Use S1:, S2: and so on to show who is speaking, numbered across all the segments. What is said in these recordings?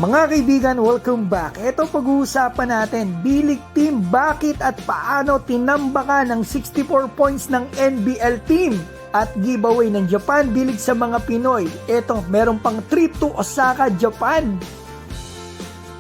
S1: Mga kaibigan, welcome back. Ito pag-uusapan natin, B-League team, bakit at paano tinambakan ng 64 points ng NBL team at giveaway ng Japan B-League sa mga Pinoy. Ito, meron pang trip to Osaka, Japan.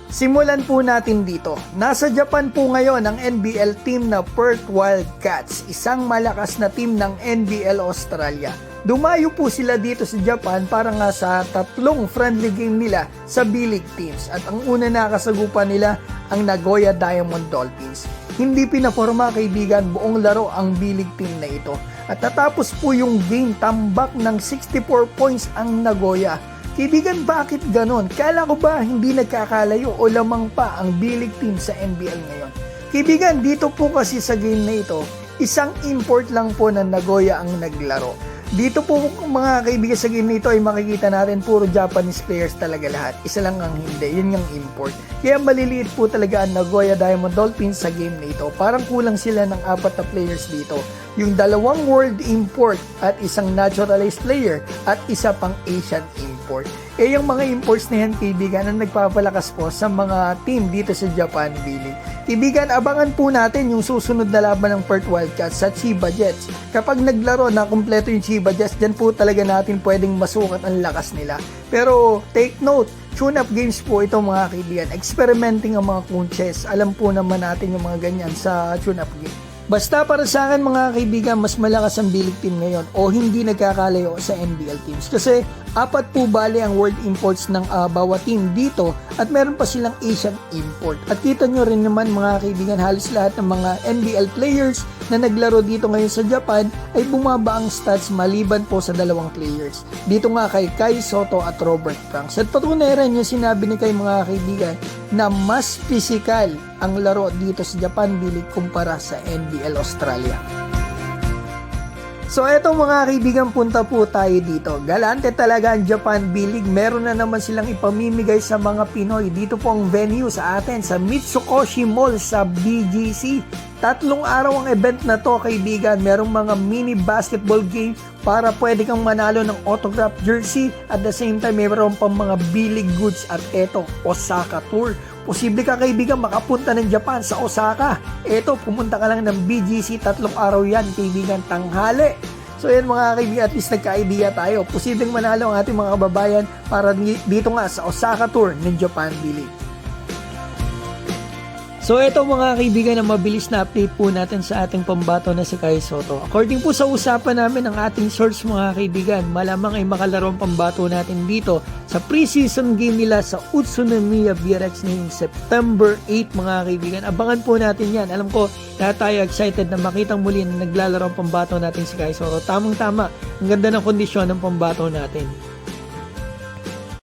S1: Simulan po natin dito. Nasa Japan po ngayon ang NBL team na Perth Wildcats, isang malakas na team ng NBL Australia. Dumayo po sila dito sa Japan para nga sa tatlong friendly game nila sa B-League teams. At ang una nakasagupan nila ang Nagoya Diamond Dolphins. Hindi pinaforma kaibigan buong laro ang B-League team na ito. At natapos po yung game tambak ng 64 points ang Nagoya. Kaibigan, bakit ganon? Kala ko ba hindi nagkakalayo o lamang pa ang B-League team sa NBL ngayon? Kaibigan, dito po kasi sa game na ito, isang import lang po ng Nagoya ang naglaro. Dito po mga kaibigan sa game nito ay makikita natin puro Japanese players talaga lahat. Isa lang ang hindi, yun yung import. Kaya maliliit po talaga ang Nagoya Diamond Dolphins sa game nito. Parang kulang sila ng 4 na players dito. Yung 2 world import at isang naturalized player at isa pang Asian import. Yung mga imports na yan kaibigan ang nagpapalakas po sa mga team dito sa Japan B-League. Kaibigan, abangan po natin yung susunod na laban ng Perth Wildcats sa Chiba Jets. Kapag naglaro na kumpleto yung Chiba Jets, dyan po talaga natin pwedeng masukat ang lakas nila. Pero take note, tune-up games po ito mga kaibigan. Experimenting ang mga coaches. Alam po naman natin yung mga ganyan sa tune-up game. Basta para sa akin mga kaibigan, mas malakas ang B-League team ngayon o hindi nagkakalayo sa NBL teams. Kasi 4 po bali ang world imports ng bawat team dito at meron pa silang Asian import. At kita nyo rin naman mga kaibigan, halos lahat ng mga NBL players na naglaro dito ngayon sa Japan ay bumaba ang stats maliban po sa 2 players. Dito nga kay Kai Soto at Robert Franks. At patunay rin yung sinabi ni Kai mga kaibigan na mas physical ang laro dito sa Japan B-League kumpara sa NBL Australia. So eto mga kaibigan, punta po tayo dito. Galante talaga ang Japan B-League. Meron na naman silang ipamimigay sa mga Pinoy. Dito po ang venue sa atin sa Mitsukoshi Mall sa BGC. 3 araw ang event na to kaibigan. Merong mga mini basketball game para pwede kang manalo ng autograph jersey. At the same time, meron pang mga B-League goods. At eto, Osaka Tour. Posible ka kaibigan makapunta ng Japan sa Osaka. Eto, pumunta ka lang ng BGC, 3 araw yan kaibigan, tanghali. So yan mga kaibigan, at least nagka-idea tayo. Posibleng manalo ang ating mga kababayan para dito nga sa Osaka Tour ng Japan B-League. So ito mga kaibigan, na mabilis na update po natin sa ating pambato na si Kai Soto. According po sa usapan namin ng ating source mga kaibigan, malamang ay makalaro ang pambato natin dito sa preseason game nila sa Utsunomiya BRX ngayong September 8 mga kaibigan. Abangan po natin yan. Alam ko, lahat tayo excited na makitang muli na naglalaro ang pambato natin si Kai Soto. Tamang-tama, ang ganda ng kondisyon ng pambato natin.